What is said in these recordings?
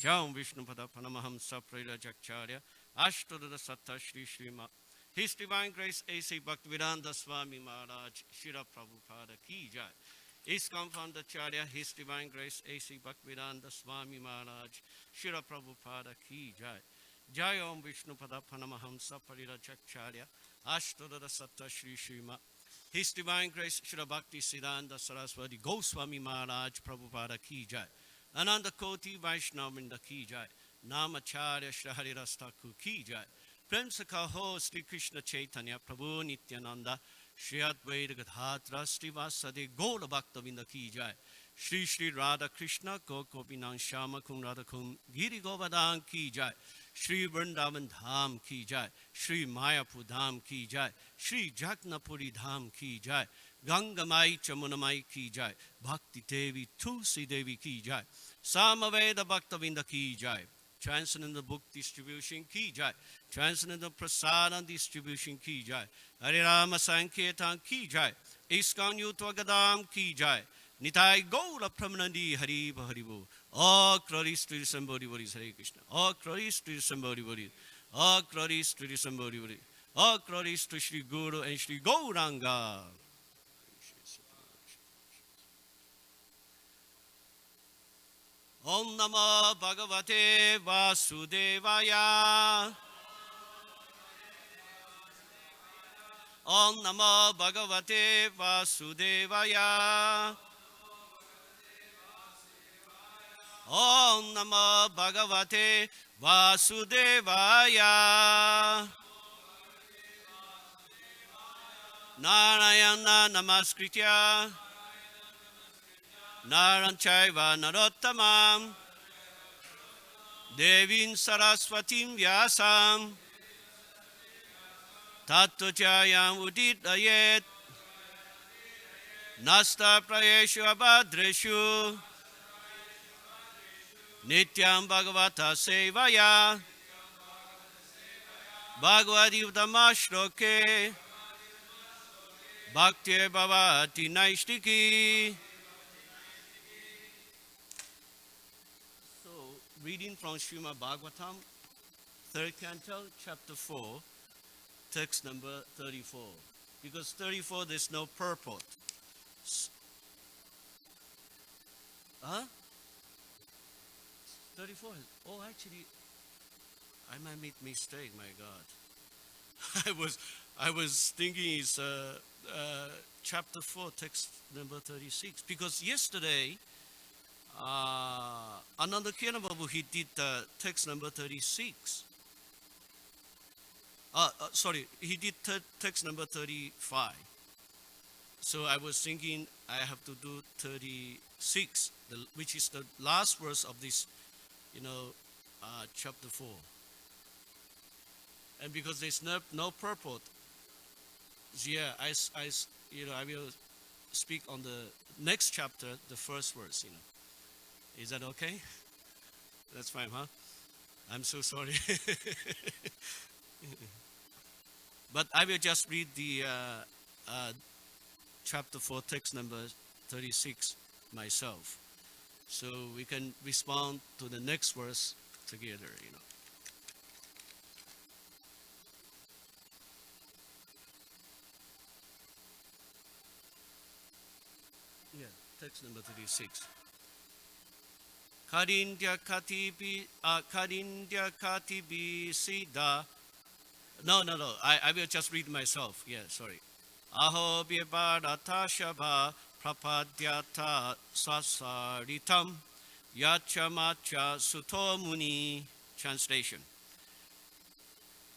Jam Vishnupada Panamaham Saprira Jakcharya Ashtadada Satta Shri Shrima. His Divine Grace A.C. Bhaktivedanta Swami Maharaj Shira Prabhupada Ki Jai. ISKCON Founder Charya, His Divine Grace A.C. Bhaktivedanta Swami Maharaj Shira Prabhupada Ki Jai. Jai Om Vishnupada Panamaham Saprira Jakcharya Ashtadada Satta Shri Shrima. His Divine Grace Shri Bhakti Siddhanta Saraswati Goswami Maharaj Prabhupada Ki Jai. Ananda Koti Vaishnavinda Ki Jai. Namacharya Shri Haridas Thakur Ki Jai. Prem Sakho Sri Krishna Chaitanya Prabhu Nityananda Shri Advaita Gadhatra Sri Vasade Gaura Bhaktavinda Ki Jai. Shri Shri Radha Krishna Gopinan Shama Kun Radha Kun Giri Govardhan Ki Jai. Shri Vrindavan Dham Ki Jai. Shri Mayapur Dham Ki Jai. Shri Jagnapuri Dham Ki Jai. Gangamai Chamunamai Ki Jai. Bhakti Devi Tulsi Devi Ki Jai. Samaveda Bhaktavinda Ki Jai. Transcendental Book Distribution Ki Jai. Transcendental Prasadam Distribution Ki Jai. Harirama Sankirtan Ki Jai. ISKCON Yutvagadam Ki Jai. Nitai Gaura Pramanandi Hariva Haribo. All glories to the Sambodhi Bodhis Hare Krishna. All glories to the Sambodhi Bodhis. All glories to the Sambodhi Bodhis. All glories to Sri Guru and Sri Gauranga. Om Namo Bhagavate Vasudevaya. Om Namo Bhagavate Vasudevaya. Om Namo Bhagavate Vasudevaya. Narayana Namaskritya Naranchaiva Narottamam Devin Saraswatim Vyasam Tattvachayam Uditayet Nasta Prayeshu Abhadreshu Nityam Bhagavata Sevaya Bhagavati Utamashloke Bhakti Bhavati Naishtiki. So, reading from Srimad Bhagavatam, 3rd Canto, Chapter 4, text number 34. Because 34, there's no purport. Huh? 34. Oh, actually, I might make mistake. My God, I was thinking it's chapter 4, text number 36. Because yesterday, Ananda Kiranababu, he did text number 36. Sorry, he did text number 35. So I was thinking I have to do 36, which is the last verse of this, chapter 4. And because there's no purport, yeah, I will speak on the next chapter, the first verse. Is that okay? That's fine, huh? I'm so sorry. But I will just read the chapter 4, text number 36 myself. So we can respond to the next verse together, Yeah, text number 36. Karindya katibi sida. No. I will just read myself. Yeah, sorry. Aho bhyabharata shabha prapadyata sasaritam yachamacha suto muni. Translation.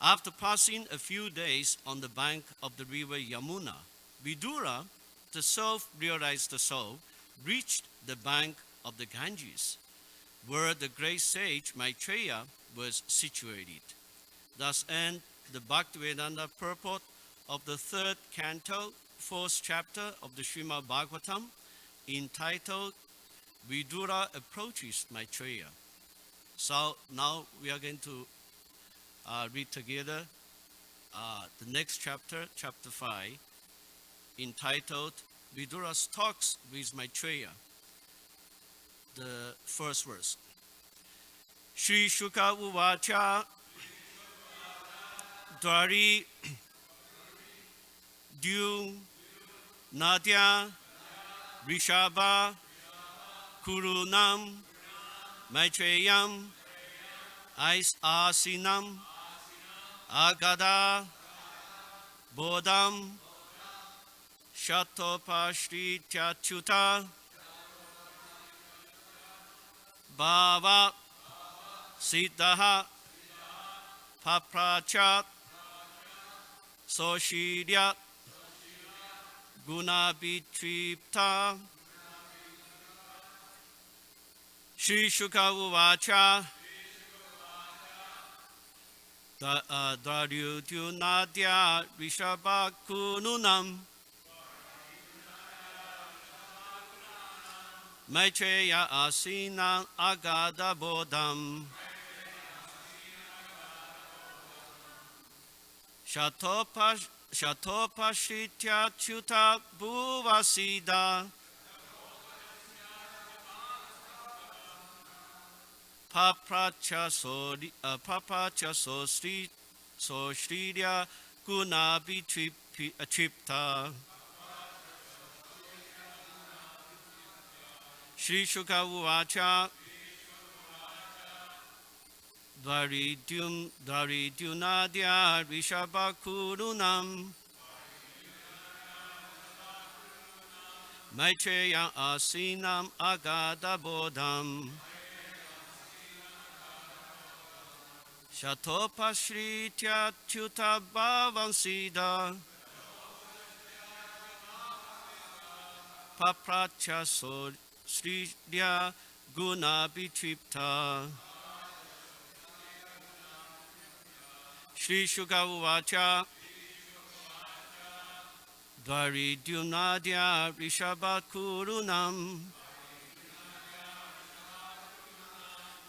After passing a few days on the bank of the river Yamuna, Vidura, the self-realized soul, reached the bank of the Ganges, where the great sage Maitreya was situated. Thus ends the Bhaktivedanta purport of the 3rd canto, 4th chapter of the Srimad Bhagavatam, entitled Vidura Approaches Maitreya. So now we are going to read together the next chapter, chapter 5, entitled Vidura's Talks with Maitreya. The first verse. Shri Shuka Uvacha Dwari Dyu Nadya Rishabha Kurunam Maitreyam Ais Asinam Agada Bodham Shatopashri Tyachuta Bhava Siddhaha Paprachat Soshidya Gunabitripta Shri Shuka Uvacha Dharyutyunadya Rishabha Kununam Maitreya Asina Agada Bodham Shatopashritya Chuta Bhuvasida Papracha Sosridya Gunabitripta Shri Shuka Uvacha Dharidyunadya Rishabha Kurunam Maitreya Asinam Agada Bodham Shatopashritya Chuta Bhavansida Papracha Sridya Gunabitripta Shri Shuka Uvacha Dharidyunadya Rishabha Kurunam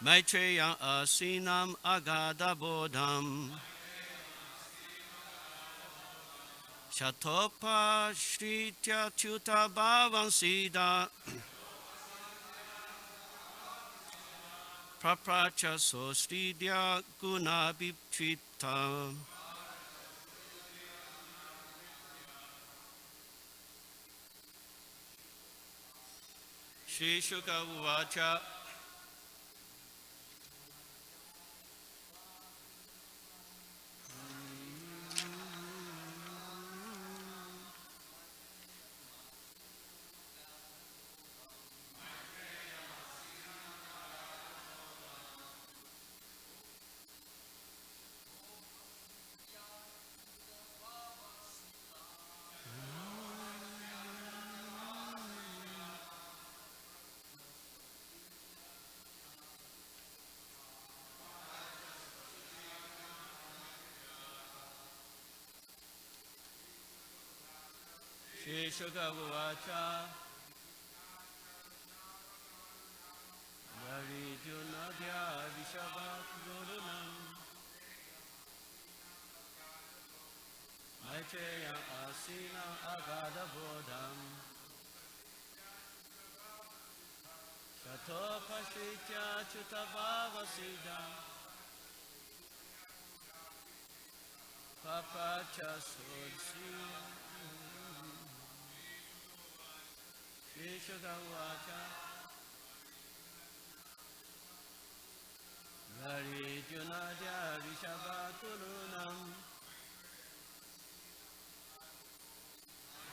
Maitreya Asinam Agada Bodham Shatopashritya Chuta Bhavansida Prapracha Sosridya Gunabitripta Shri Shuka Uvacha Shri Shuka Uvacha Dharidyunadya Rishabha Kurunam Maitreya Asina Agada Bodham Shatopashritya Chuta Bhavasida Papacha Sodshriya Shri Shuka Uvacha Dharidyunadya Rishabha Kurunam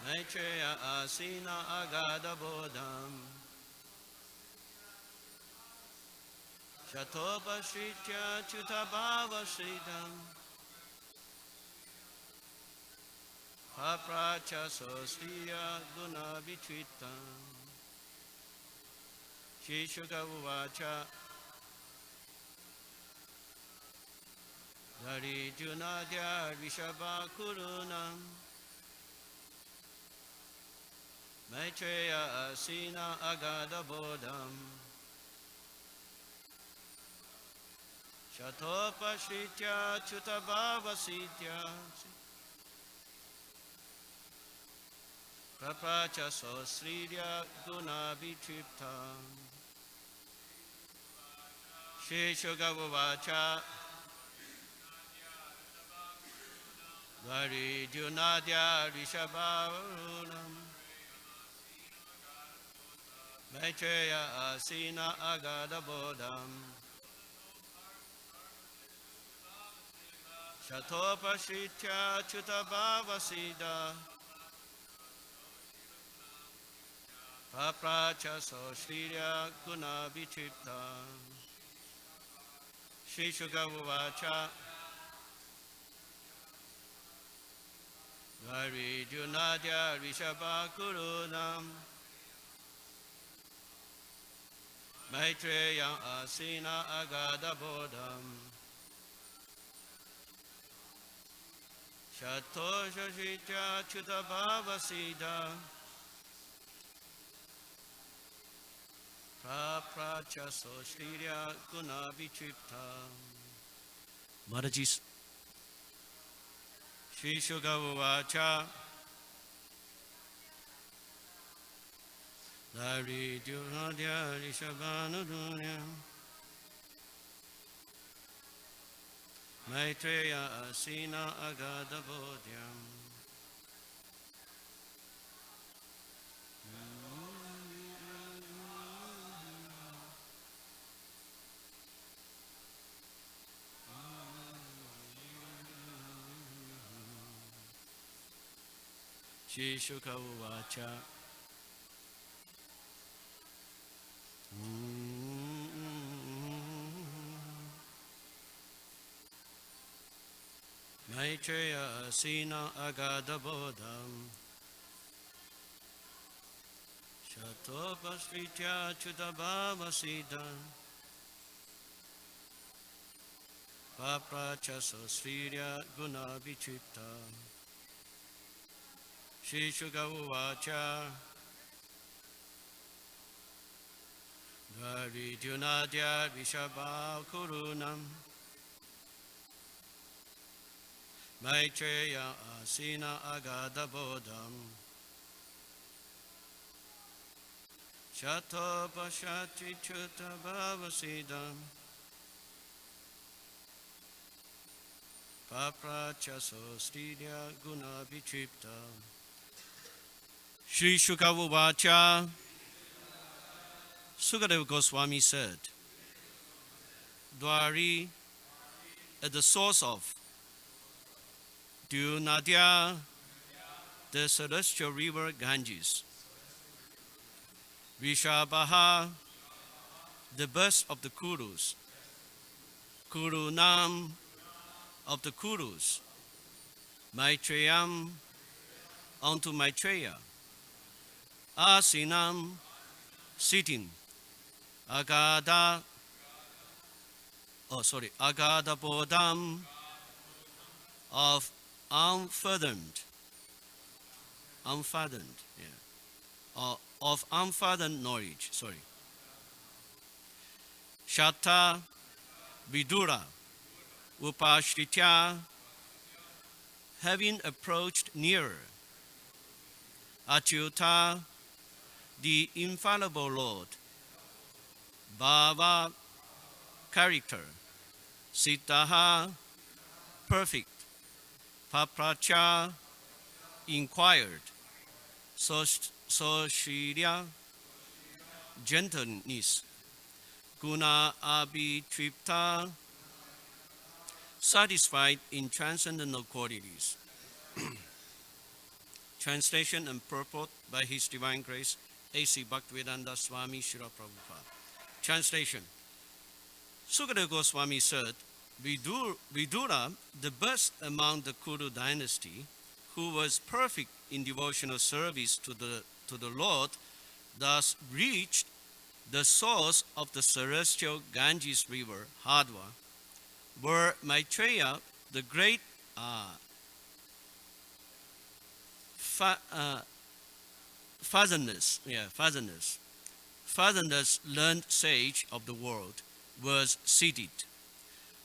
Maitreya Asina Agada Bodham Shatopashritya Chuta Bhavasridam Papracha Sosriya Gunabitritam Shri Shuka Uvacha Dharidyunadya Rishabha Kurunam Maitreya Asina Agada Bodham Shatopashritya Chuta Bhavasidya Prapacha Sosridya Gunabitripta Shri Shukavacha Vari Junadya Rishabharunam Maitreya Asina Agada Bodham Shatopashritya Chutabhavasida Papracha Soshriya Guna Vichipta Shri Shukavacha Vari Junadya Rishabhakurunam Maitreya Asina Agada Bodham Shatosha Chutabhavasida Prapracha Soshriya Guna Vichipta Mataji Shri Shukavacha Dari Junadya Rishabhanudunya Maitreya Asina Agada Bodhyam Shri Shukavacha Maitreya Asina Agada Bodham Shatopasritya Chutabhavasida Papracha Sosriya Guna Vichipta Shri Shukavacha Vari Junadya Vishabhakurunam Maitreya Asina Agada Bodham Shatopashati Chutabhavasidam Papracha Sosriya Guna Vichipta Shri Shukavacha Sukadeva Goswami said, Dwari at the source of Nadia, the celestial river Ganges, Vishabhaha, the birth of the Kurus, Kurunam, of the Kurus, Maitreyam, unto Maitreya, Asinam, sitting, Agada Bodham, of unfathomed, of unfathomed knowledge, Shatta Vidura, Upashritya, having approached nearer, Achyuta, the infallible Lord, Bhava, character, Siddhaha, perfect, Papracha, inquired, Soshriya, gentleness, Guna Abhitripta, satisfied in transcendental qualities. Translation and purport by His Divine Grace, A.C. Bhaktivedanta Swami Srila Prabhupada. Translation. Sukadeva Goswami said, Vidura, the best among the Kuru dynasty, who was perfect in devotional service to the Lord, thus reached the source of the celestial Ganges river, Hadwa, where Maitreya, the great fatherless learned sage of the world, was seated.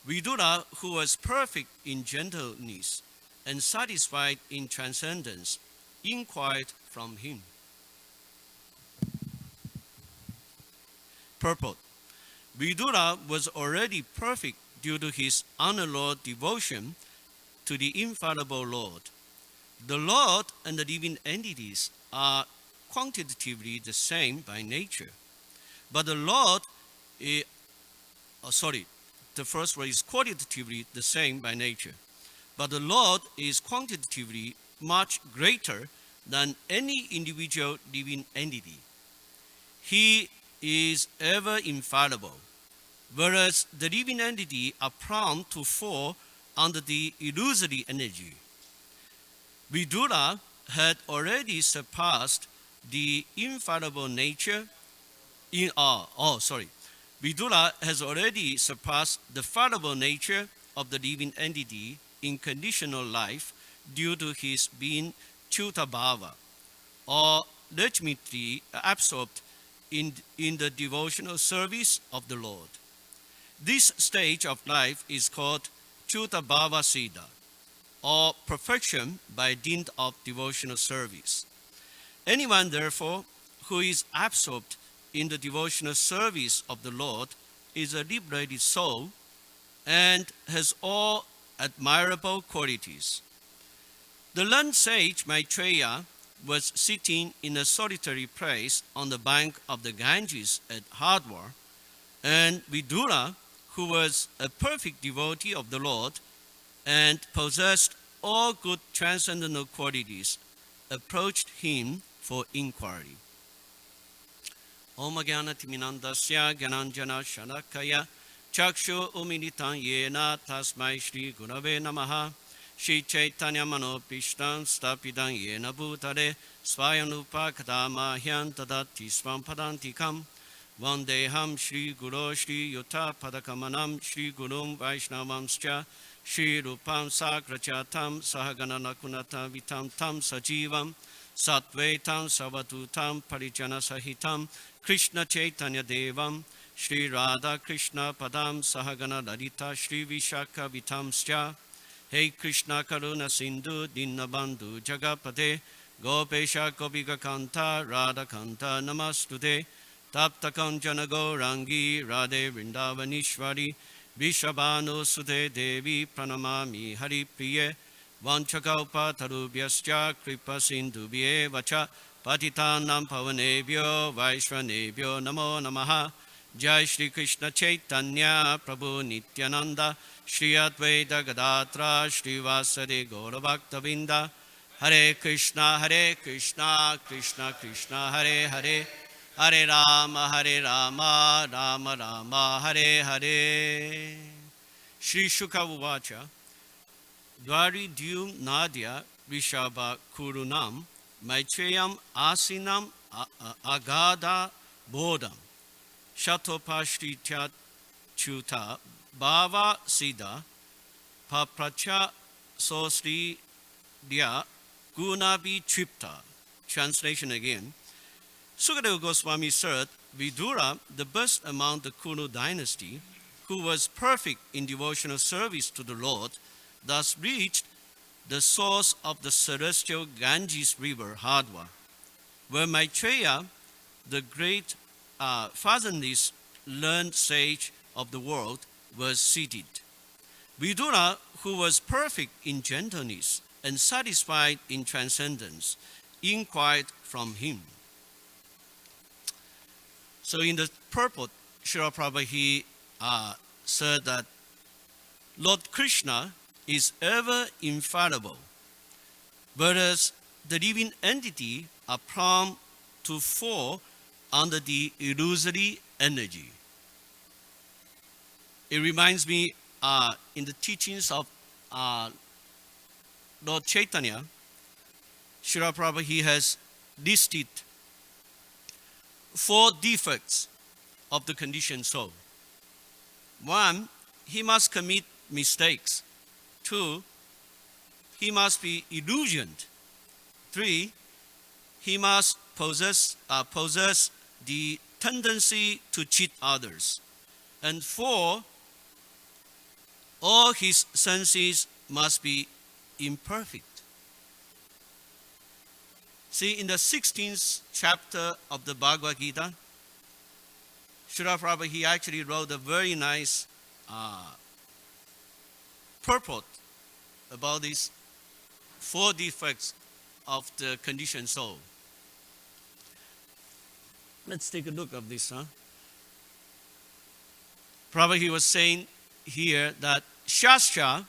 Vidura, who was perfect in gentleness and satisfied in transcendence, inquired from him. Purport. Vidura was already perfect due to his unalloyed devotion to the infallible Lord. The Lord and the living entities are quantitatively the same by nature. But the Lord, is, the first word is qualitatively the same by nature. But the Lord is quantitatively much greater than any individual living entity. He is ever infallible, whereas the living entity are prone to fall under the illusory energy. Vidura had already surpassed the infallible nature Vidura has already surpassed the fallible nature of the living entity in conditional life due to his being Chutabhava, or legitimately absorbed in the devotional service of the Lord. This stage of life is called Chutabhava Siddha, or perfection by dint of devotional service. Anyone, therefore, who is absorbed in the devotional service of the Lord is a liberated soul and has all admirable qualities. The learned sage Maitreya was sitting in a solitary place on the bank of the Ganges at Hardwar, and Vidura, who was a perfect devotee of the Lord and possessed all good transcendental qualities, approached him for inquiry. Om Jnana Timinandasya Gyananjana Shalakaya Chakshu Umilitan Yena Tasmai Shri Gurave Namaha Shri Chaitanya Manopishtam Stapidan Yena Bhutale Swayanupa Kadama Hyan Tadati Swam Padantikam Vandeham Shri Guru Shri Yuta Padakamanam Shri Gurum Vaishnavamscha Shri Rupam Sakrachatam Sahagana Nakunata Vitam Tam Sajivam Sattvetam Savatutam Parijana Sahitam Krishna Chaitanya Devam Shri Radha Krishna Padam Sahagana Lalita Shri Vishaka Vitamscha Hey Krishna Karuna Sindhu Dinabandhu Jagapate Gopesha Gopika Kanta Radha Kanta Namastude Tapta Kanchana Gaurangi Radhe Vrindavanishwari Vishabhanu Sute Devi Pranamami Hari Priye Vanchakaupa Tarubhyascha Kripa Sindhubhye Vacha Patitanam Pavanebhyo Vaishvanebhyo Namo Namaha Jai Shri Krishna Chaitanya Prabhu Nityananda Shri Advaita Gadatra Shri Vasade Gauravaktavinda Hare Krishna Krishna Krishna Hare Hare Hare Rama Rama Rama Hare Hare. Shri Shuka Uvacha Dwari Dyum Nadya Vishaba Kurunam Maitreyam Asinam Agada Bodham Shatopashri Chuta Bhava Siddha Papracha Sosri Dia Gunabi Tripta. Translation again. Sukadeva Goswami said, Vidura, the best among the Kunu dynasty, who was perfect in devotional service to the Lord, thus reached the source of the celestial Ganges river, Hardwar, where Maitreya, the great fathomless learned sage of the world, was seated. Vidura, who was perfect in gentleness and satisfied in transcendence, inquired from him. So in the purport, Srila Prabhupada, he said that Lord Krishna is ever infallible, whereas the living entity are prone to fall under the illusory energy. It reminds me in the teachings of Lord Chaitanya, Srila Prabhupada, he has listed 4 defects of the conditioned soul. 1, he must commit mistakes. 2, he must be illusioned. 3, he must possess the tendency to cheat others. And 4, all his senses must be imperfect. See, in the 16th chapter of the Bhagavad Gita, Srila Prabhu, he actually wrote a very nice purport about these 4 defects of the conditioned soul. Let's take a look at this. Prabhu, he was saying here that Shastra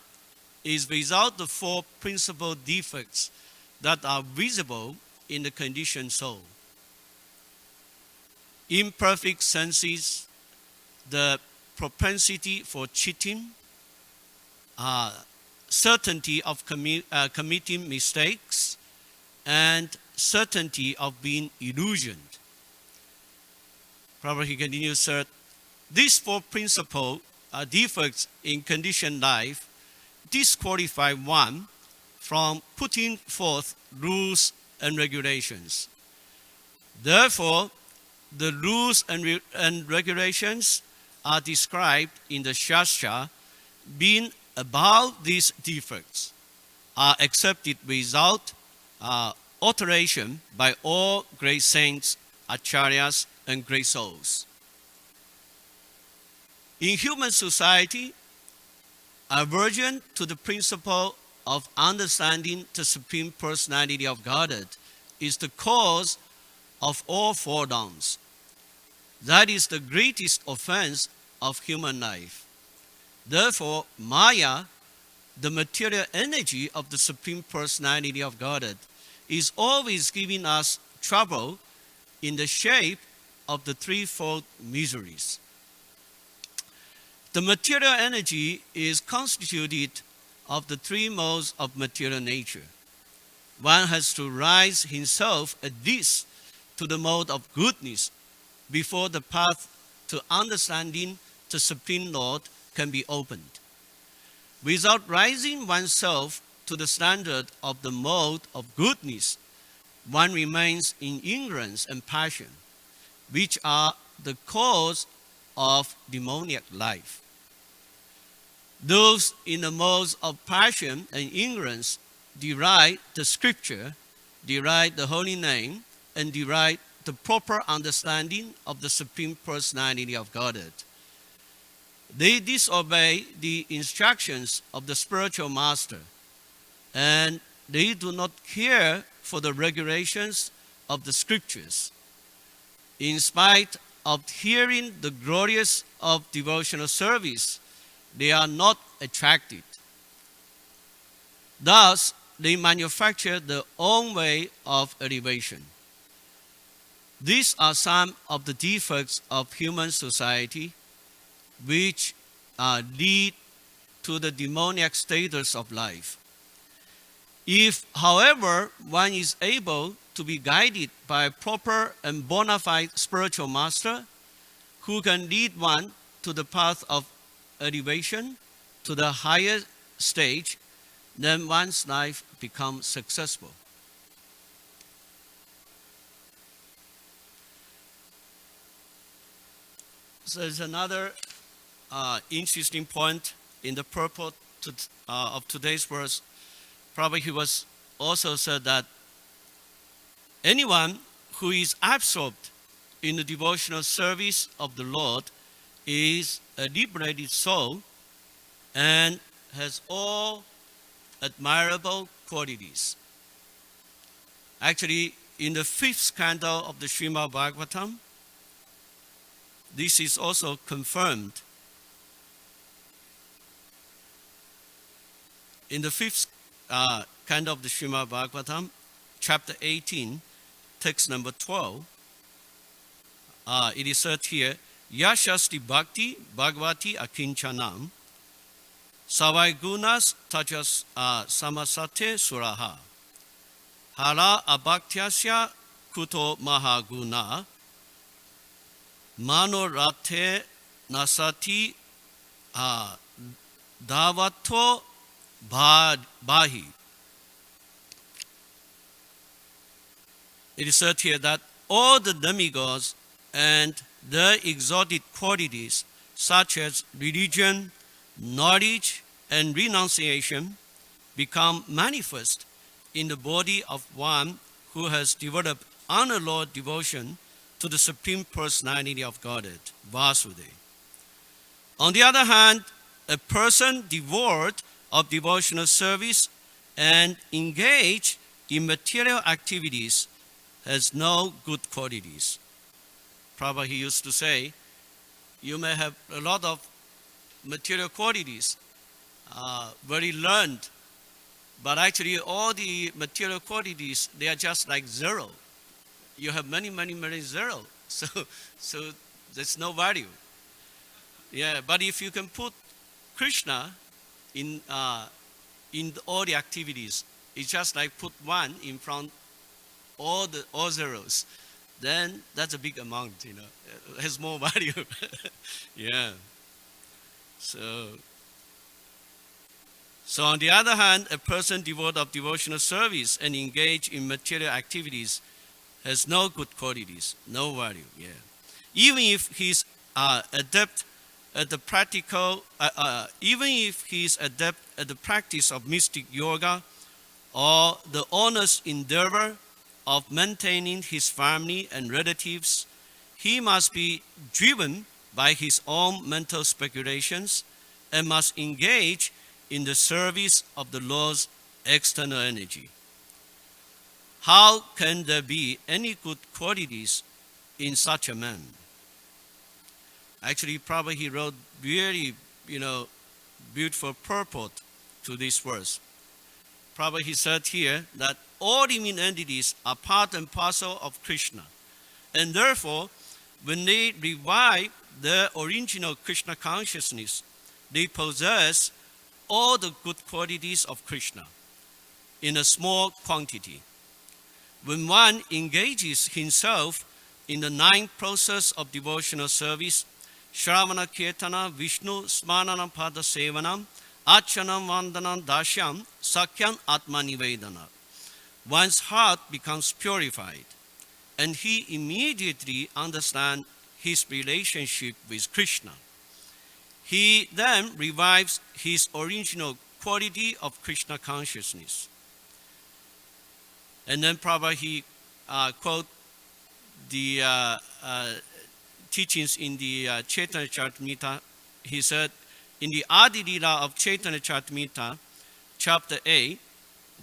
is without the 4 principal defects that are visible in the conditioned soul. Imperfect senses, the propensity for cheating, certainty of committing mistakes, and certainty of being illusioned. Prabhu, he continues, sir, these 4 principal defects in conditioned life disqualify one from putting forth rules and regulations. Therefore, the rules and regulations are described in the Shastra being about these defects, are accepted without alteration by all great saints, acharyas, and great souls. In human society, aversion to the principle of understanding the Supreme Personality of Godhead is the cause of all fall downs. That is the greatest offense of human life. Therefore, Maya, the material energy of the Supreme Personality of Godhead, is always giving us trouble in the shape of the threefold miseries. The material energy is constituted of the 3 modes of material nature. One has to rise himself at least to the mode of goodness before the path to understanding the Supreme Lord can be opened. Without rising oneself to the standard of the mode of goodness, one remains in ignorance and passion, which are the cause of demoniac life. Those in the modes of passion and ignorance deride the scripture, deride the holy name, and deride the proper understanding of the Supreme Personality of Godhead. They disobey the instructions of the spiritual master, and they do not care for the regulations of the scriptures. In spite of hearing the glories of devotional service, they are not attracted. Thus, they manufacture their own way of elevation. These are some of the defects of human society which lead to the demoniac status of life. If, however, one is able to be guided by a proper and bona fide spiritual master who can lead one to the path of elevation, to the higher stage, then one's life becomes successful. So there's another interesting point in the purport of today's verse. Probably he was also said that anyone who is absorbed in the devotional service of the Lord is a liberated soul and has all admirable qualities. Actually, in the 5th canto of the Srimad Bhagavatam, this is also confirmed. In the 5th canto of the Srimad Bhagavatam, chapter 18, text number 12, it is said here, Yashasti Bhakti Bhagavati Akinchanam Savai Gunas Tajas Samasate Suraha Hara Abhaktyasya Kuto Mahaguna Manorate Nasati Davato Bahi. It is said here that all the demigods and their exalted qualities such as religion, knowledge, and renunciation become manifest in the body of one who has developed unalloyed devotion to the Supreme Personality of Godhead, Vasudeva. On the other hand, a person devoid of devotional service and engaged in material activities has no good qualities. Prabhu, he used to say, you may have a lot of material qualities, very learned, but actually all the material qualities, they are just like zero. You have many zero. So there's no value. Yeah, but if you can put Krishna in all the activities, it's just like put one in front all zeros, then that's a big amount, it has more value. Yeah. So on the other hand, a person devoid of devotional service and engaged in material activities has no good qualities, no value. Yeah. Even if he's adept at the practice of mystic yoga or the honest endeavor of maintaining his family and relatives, he must be driven by his own mental speculations and must engage in the service of the Lord's external energy. How can there be any good qualities in such a man? Actually, Prabhu, he wrote very, beautiful purport to this verse. Prabhu, he said here that all living entities are part and parcel of Krishna. And therefore, when they revive their original Krishna consciousness, they possess all the good qualities of Krishna in a small quantity. When one engages himself in the ninth process of devotional service, Shravana Kirtana Vishnu Smarana Pada Sevanam Achanam Vandanam Dashyam Sakyam Atma Nivedana, one's heart becomes purified and he immediately understands his relationship with Krishna. He then revives his original quality of Krishna consciousness. And then Prabhupada, he quote the teachings in the Chaitanya Charitamrita. He said, in the Adi Lila of Chaitanya Charitamrita, chapter 8,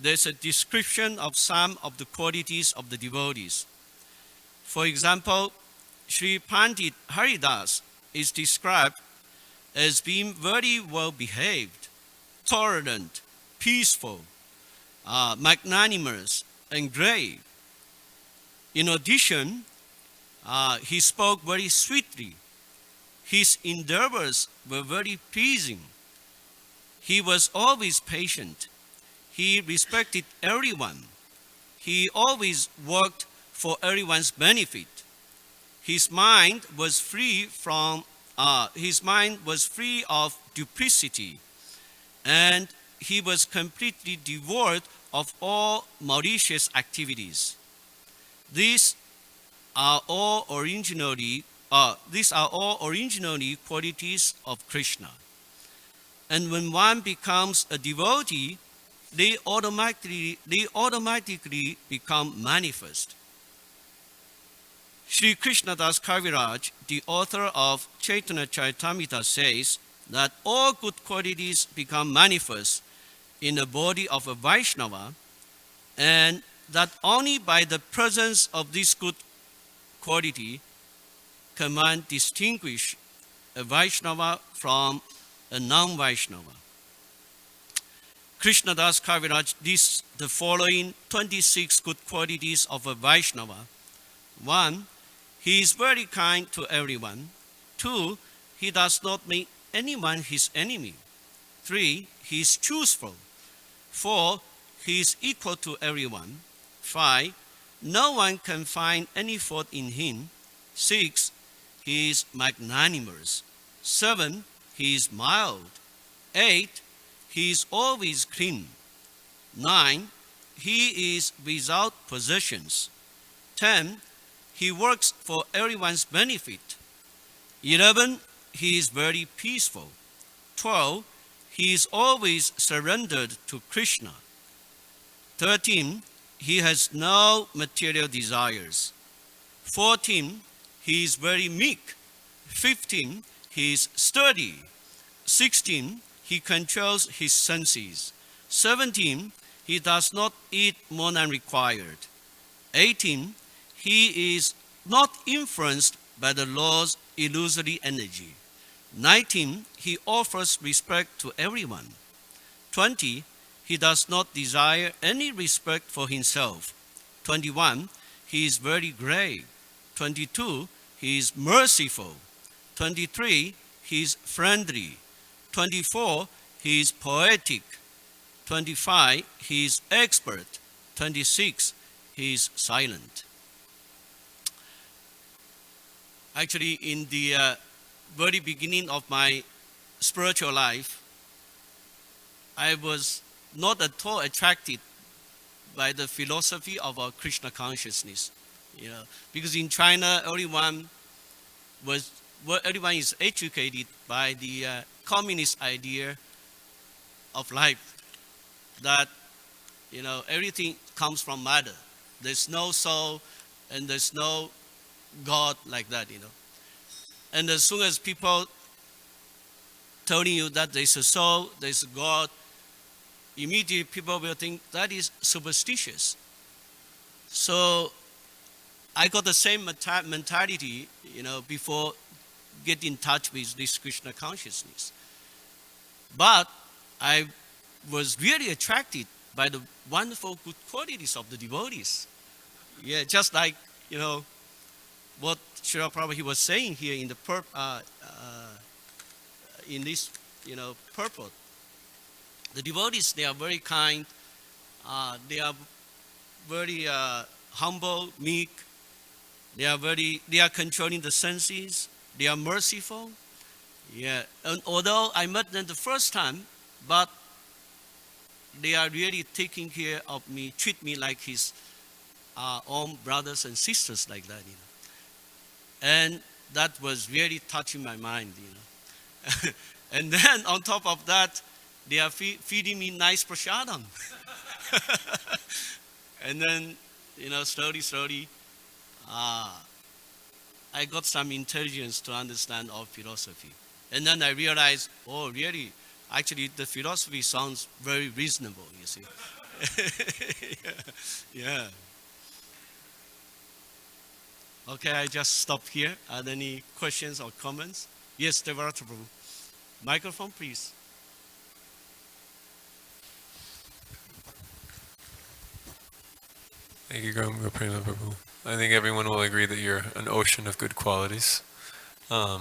there's a description of some of the qualities of the devotees. For example, Sri Pandit Haridas is described as being very well behaved, tolerant, peaceful, magnanimous, and grave. In addition, he spoke very sweetly. His endeavors were very pleasing. He was always patient. He respected everyone. He always worked for everyone's benefit. His mind was free of duplicity, and he was completely devoid of all malicious activities. These are all originally qualities of Krishna. And when one becomes a devotee, they automatically become manifest. Sri Krishnadas Kaviraj, the author of Chaitanya Charitamrita, says that all good qualities become manifest in the body of a Vaishnava, and that only by the presence of this good quality can one distinguish a Vaishnava from a non-Vaishnava. Krishnadas Kaviraj lists the following 26 good qualities of a Vaishnava. 1. He is very kind to everyone. 2. He does not make anyone his enemy. 3. He is truthful. 4. He is equal to everyone. 5. No one can find any fault in him. 6. He is magnanimous. 7. He is mild. 8. He is always clean. 9. He is without possessions. 10. He works for everyone's benefit. 11. He is very peaceful. 12. He is always surrendered to Krishna. 13. He has no material desires. 14, he is very meek. 15, he is sturdy. 16, he controls his senses. 17, he does not eat more than required. 18, he is not influenced by the Lord's illusory energy. 19, he offers respect to everyone. 20, he does not desire any respect for himself. 21, he is very grave. 22, he is merciful. 23, he is friendly. 24, he is poetic. 25, he is expert. 26, he is silent. Actually, in the very beginning of my spiritual life, I was not at all attracted by the philosophy of our Krishna consciousness. Because in China, everyone is educated by the communist idea of life, that everything comes from matter. There's no soul and there's no God like that. And as soon as people telling you that there's a soul, there's a God, immediately people will think that is superstitious. So I got the same mentality, before getting in touch with this Krishna consciousness. But I was really attracted by the wonderful good qualities of the devotees. Yeah, just like, what Srila Prabhu was saying here in the in this, purport. The devotees, they are very kind. They are very humble, meek. They are controlling the senses. They are merciful. Yeah, and although I met them the first time, but they are really taking care of me, treat me like his own brothers and sisters like that, And that was really touching my mind, And then on top of that, they are feeding me nice prasadam. And then, slowly, I got some intelligence to understand our philosophy. And then I realized, oh, really, actually, the philosophy sounds very reasonable, you see. Yeah. Okay, I just stop here. Are there any questions or comments? Yes, Devaraja Prabhu. Microphone, please. Thank you, Gauranga, Prema, Prabhu. I think everyone will agree that you're an ocean of good qualities. I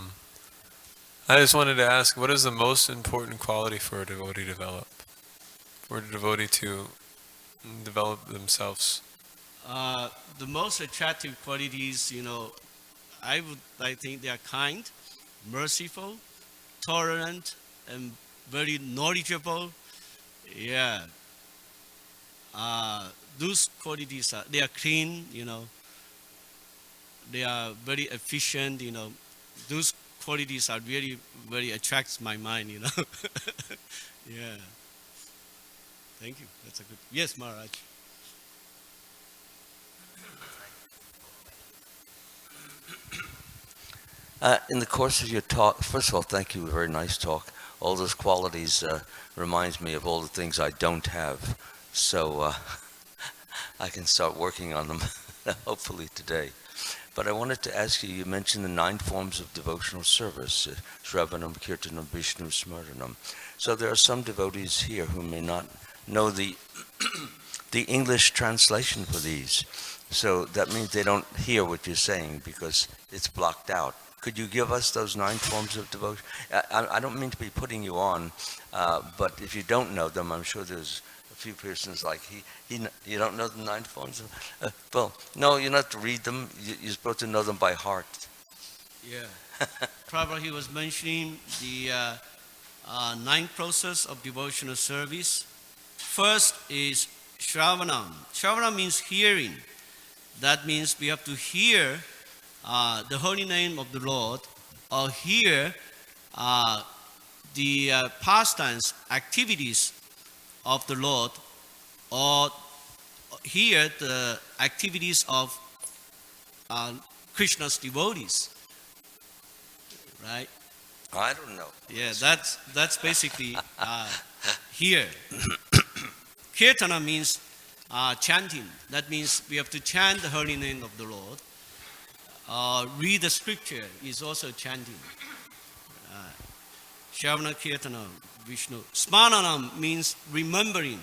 just wanted to ask, what is the most important quality for a devotee to develop? For a devotee to develop themselves? The most attractive qualities, I think they are kind, merciful, tolerant, and very knowledgeable. Yeah. Those qualities they are clean, they are very efficient, Those qualities are really very attracts my mind, Yeah. Thank you. That's a good. Yes, Maharaj. In the course of your talk, first of all, thank you, a very nice talk. All those qualities reminds me of all the things I don't have, so I can start working on them, hopefully today. But I wanted to ask you, you mentioned the 9 forms of devotional service, Shravanam, Kirtanam, Vishnu, Smartanam. So there are some devotees here who may not know the English translation for these. So that means they don't hear what you're saying because it's blocked out. Could you give us those 9 forms of devotion? I don't mean to be putting you on, but if you don't know them, I'm sure there's a few persons like you don't know the 9 forms of, well, no, you don't have to read them. You're supposed to know them by heart. Yeah. Prabhu, he was mentioning the 9 process of devotional service. First is Shravanam. Shravanam means hearing. That means we have to hear the holy name of the Lord, or hear the pastimes, activities of the Lord, or hear the activities of Krishna's devotees. Right? I don't know. Yeah, that's basically here. Kirtana means chanting. That means we have to chant the holy name of the Lord. Read the scripture is also chanting. Shravana Kirtana, Vishnu. Smaranam means remembering.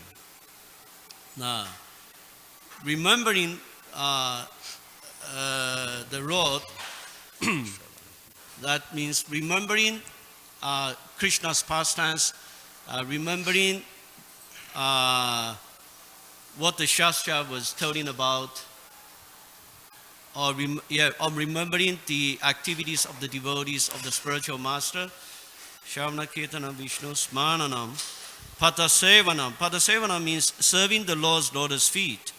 Remembering the Lord, that means remembering Krishna's pastimes, remembering what the Shastra was telling about, or remembering the activities of the devotees of the spiritual master. Shravana Kirtana Vishnu Smananam. Padasevanam. Padasevanam means serving the Lord's lotus feet.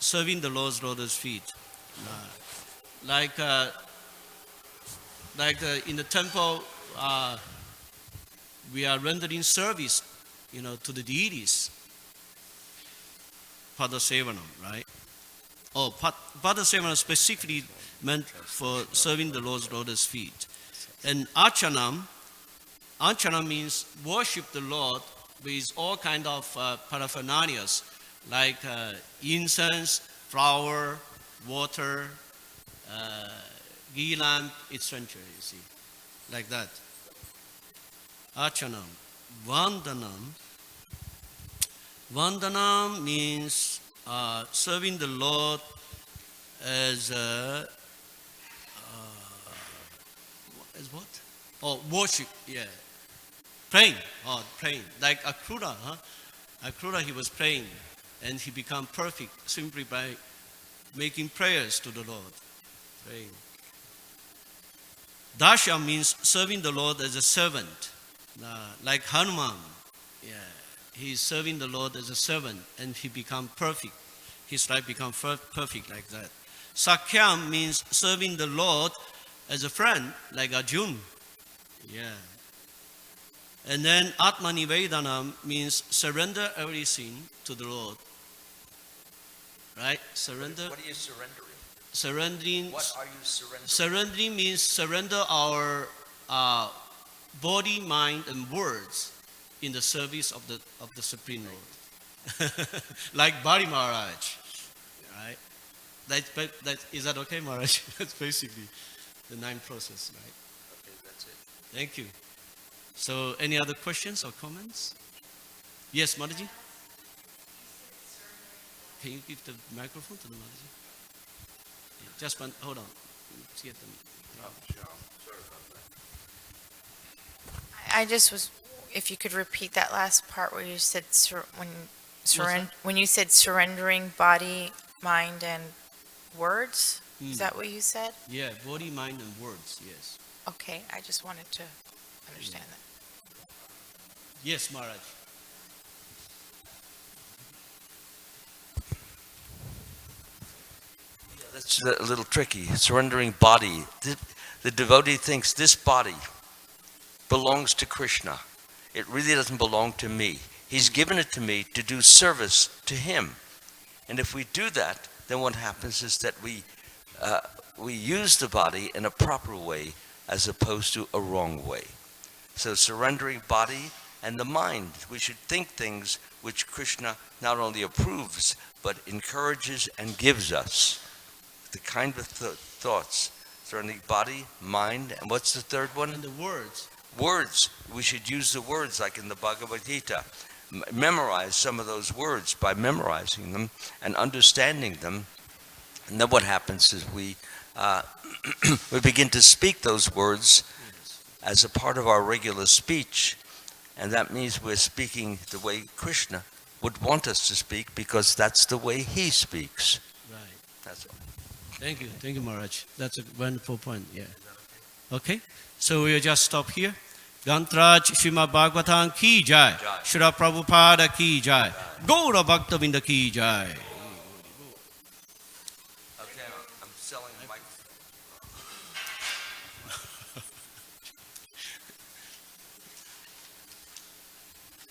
Serving the Lord's lotus feet. Like in the temple, we are rendering service, to the deities. Padasevanam, right? Oh, Padasevanam specifically meant for serving the Lord's lotus feet. And Archanam means worship the Lord with all kind of paraphernalias, like incense, flower, water, ghee lamp, etc. You see, like that. Archanam. Vandanam means serving the Lord as what? Oh, worship. Yeah. Praying. Like Akrura. Akrura, he was praying, and he became perfect simply by making prayers to the Lord. Praying. Dasha means serving the Lord as a servant. Like Hanuman. Yeah. He is serving the Lord as a servant, and he became perfect. His life became perfect like that. Sakyam means serving the Lord as a friend, like Arjuna. Yeah. And then Atmanivedanam means surrender everything to the Lord. Right? Surrender. What are you surrendering? Surrendering. What are you surrendering? Surrendering means surrender our body, mind, and words in the service of the Supreme Lord. Like Bari Maharaj. Right? Is that okay, Maharaj? That's basically the 9 process, right? Okay, that's it. Thank you. So, any other questions or comments? Yes, Mataji? Can you give the microphone to the Mataji? Yeah, just one, hold on. Let's get them. I just was, if you could repeat that last part where you said when you said surrendering body, mind, and words. Is that what you said? Yeah, body, mind, and words. Yes. Okay, I just wanted to understand that. Yes, Maharaj. That's a little tricky. Surrendering body. The devotee thinks this body belongs to Krishna. It really doesn't belong to me. He's given it to me to do service to him. And if we do that, then what happens is that we use the body in a proper way as opposed to a wrong way. So surrendering body and the mind. We should think things which Krishna not only approves, but encourages and gives us. The kind of thoughts. Surrendering body, mind, and what's the third one? And the words. Words. We should use the words like in the Bhagavad Gita. Memorize some of those words by memorizing them and understanding them. And then what happens is we begin to speak those words as a part of our regular speech. And that means we're speaking the way Krishna would want us to speak, because that's the way he speaks. Right. That's all. Thank you, Maharaj. That's a wonderful point. Yeah. Okay. So we'll just stop here. Gantraj Srimad Bhagavatam ki jai. Shri Prabhupada ki jai. Gaura Bhaktavinda ki jai.